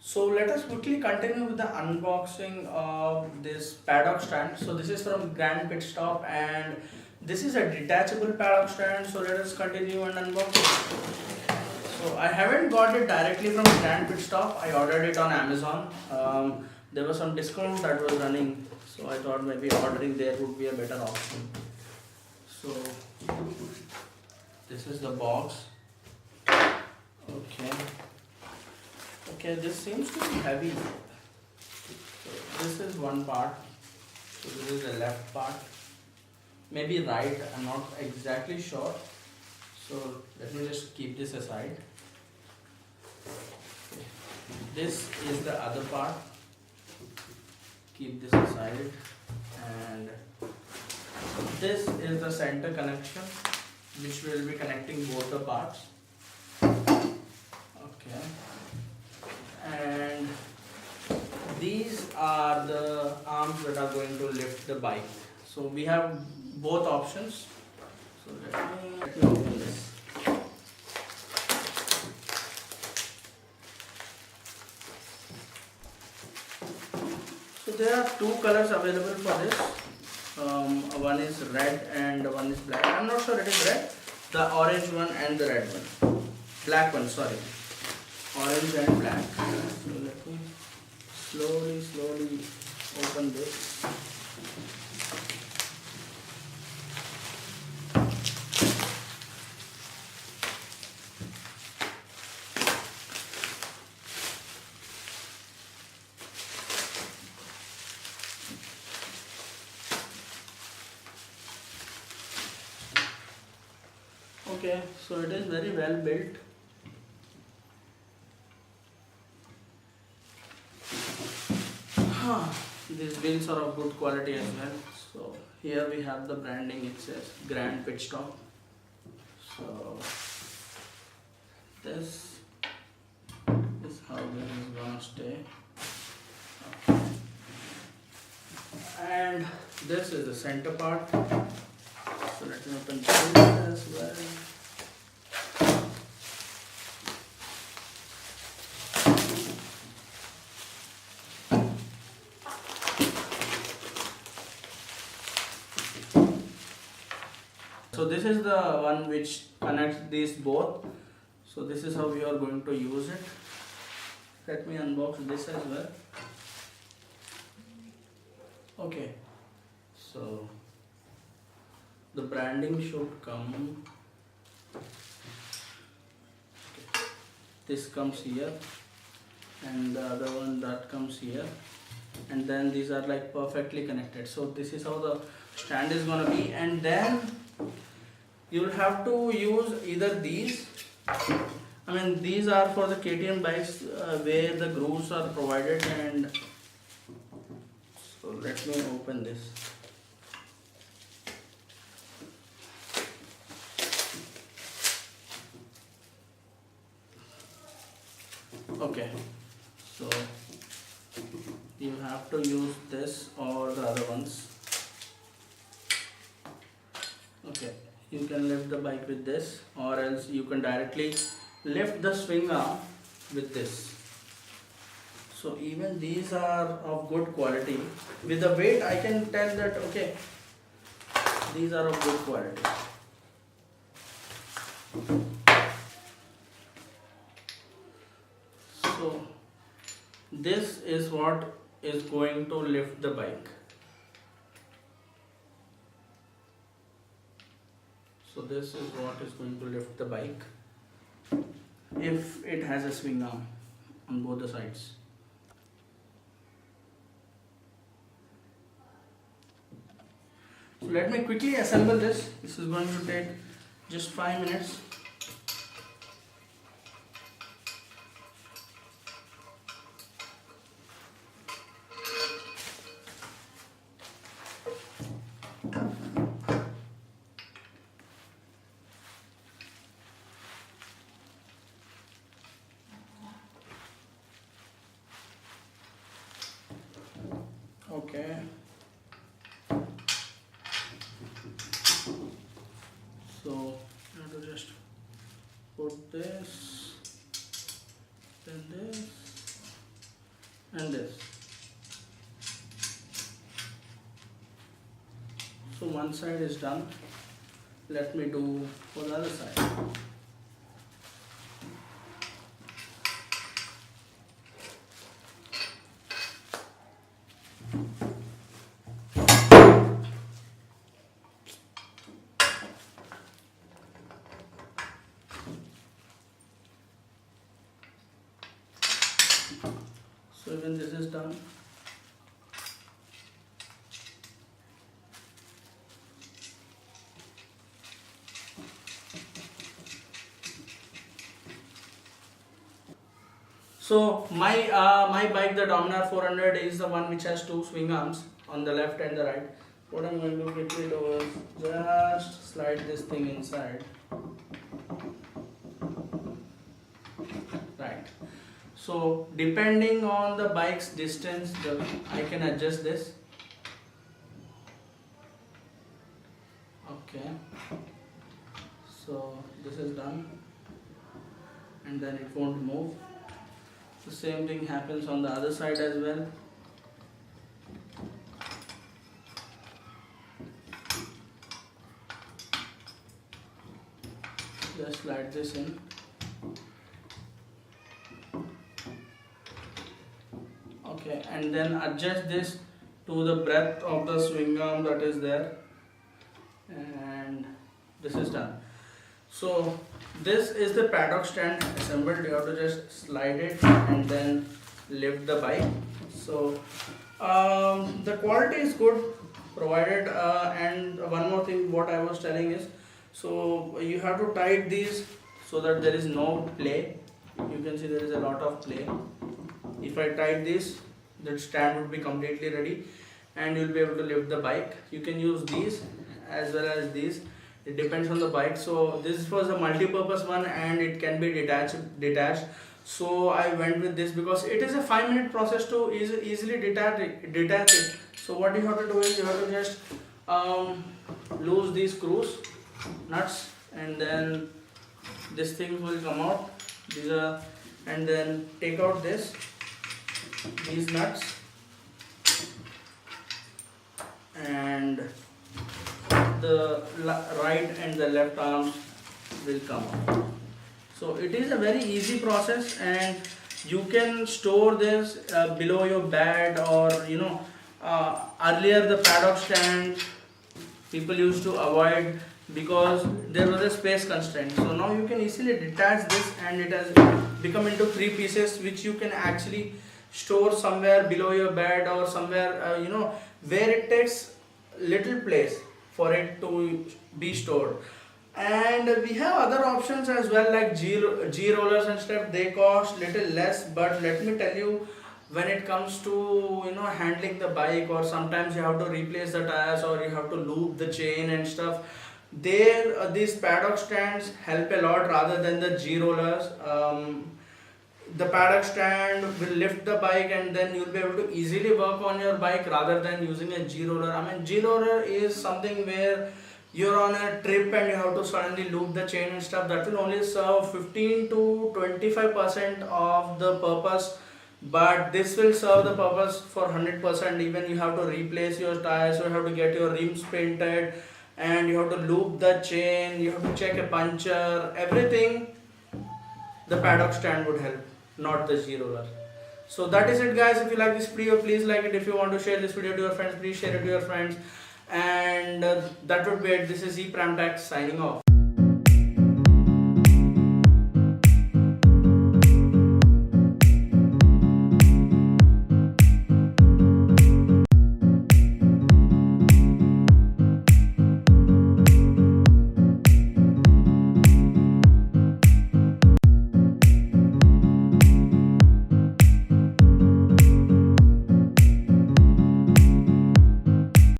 So let us quickly continue with the unboxing of this paddock stand. So this is from Grand Pitstop and this is a detachable paddock stand. So let us continue and unbox it. So I haven't got it directly from Grand Pitstop. I ordered it on Amazon. There was some discount that was running, so I thought maybe ordering there would be a better option. So this is the box. Okay, this seems to be heavy. So this is one part. So this is the left part. Maybe right, I'm not exactly sure. So let me just keep this aside. Okay. This is the other part. Keep this aside. And this is the center connection, which will be connecting both the parts. Okay. And these are the arms that are going to lift the bike. So we have both options. So let me open this. So there are two colors available for this. One is red and one is black. I'm not sure it is red. The orange one and the red one. Black one, sorry. Orange and black. So let me slowly open this. Okay, so it is very well built. These wheels are of good quality as well. So here we have the branding, it says Grand Pitstop. So this is how this is gonna stay. Okay. And this is the center part. So let me open this as well. So this is the one which connects these both. So this is how we are going to use it. Let me unbox this as well. Okay, so the branding should come. Okay. This comes here and the other one that comes here, and then these are like perfectly connected. So this is how the stand is gonna be, and then you will have to use either these. I mean, these are for the KTM bikes where the grooves are provided. And so let me open this. Okay, so you have to use this or the other ones. Okay, you can lift the bike with this, or else you can directly lift the swing arm with this. So even these are of good quality. With the weight I can tell that okay, these are of good quality. So this is what is going to lift the bike. So this is what is going to lift the bike if it has a swing arm on both the sides. So let me quickly assemble this. This is going to take just 5 minutes. Okay. So I have to just So one side is done. Let me do for the other side. So even this is done. So my bike, the Dominar 400, is the one which has two swing arms on the left and the right. What I'm going to quickly do is just slide this thing inside. Right. So depending on the bike's distance, I can adjust this. Okay. So this is done, and then it won't move. The same thing happens on the other side as well. Just slide this in. Okay, and then adjust this to the breadth of the swing arm that is there, and this is done. So this is the paddock stand assembled. You have to just slide it and then lift the bike. So the quality is good provided, and one more thing what I was telling is, so you have to tight these so that there is no play. You can see there is a lot of play. If I tight this, the stand would be completely ready and you will be able to lift the bike. You can use these as well as these. It depends on the bike. So this was a multi-purpose one and it can be detached. So I went with this because it is a 5-minute process to easily detach it. So what you have to do is you have to just loose these screws, nuts, and then this thing will come out. These are, and then take out these nuts, and the right and the left arms will come out. So it is a very easy process, and you can store this below your bed, or earlier the paddock stand people used to avoid because there was a space constraint. So now you can easily detach this and it has become into 3 pieces which you can actually store somewhere below your bed or somewhere where it takes little place for it to be stored. And we have other options as well, like G rollers and stuff. They cost little less, but let me tell you, when it comes to handling the bike, or sometimes you have to replace the tires or you have to loop the chain and stuff, these paddock stands help a lot rather than the G rollers. The paddock stand will lift the bike and then you'll be able to easily work on your bike rather than using a G roller. I mean, G roller is something where you're on a trip and you have to suddenly loop the chain and stuff. That will only serve 15 to 25% of the purpose, but this will serve the purpose for 100%. Even you have to replace your tires, you have to get your rims painted, and you have to loop the chain, you have to check a puncture, everything the paddock stand would help, not the G roller. So that is it, guys. If you like this video, please like it. If you want to share this video to your friends, please share it to your friends. And that would be it. This is EPRAMTECH signing off.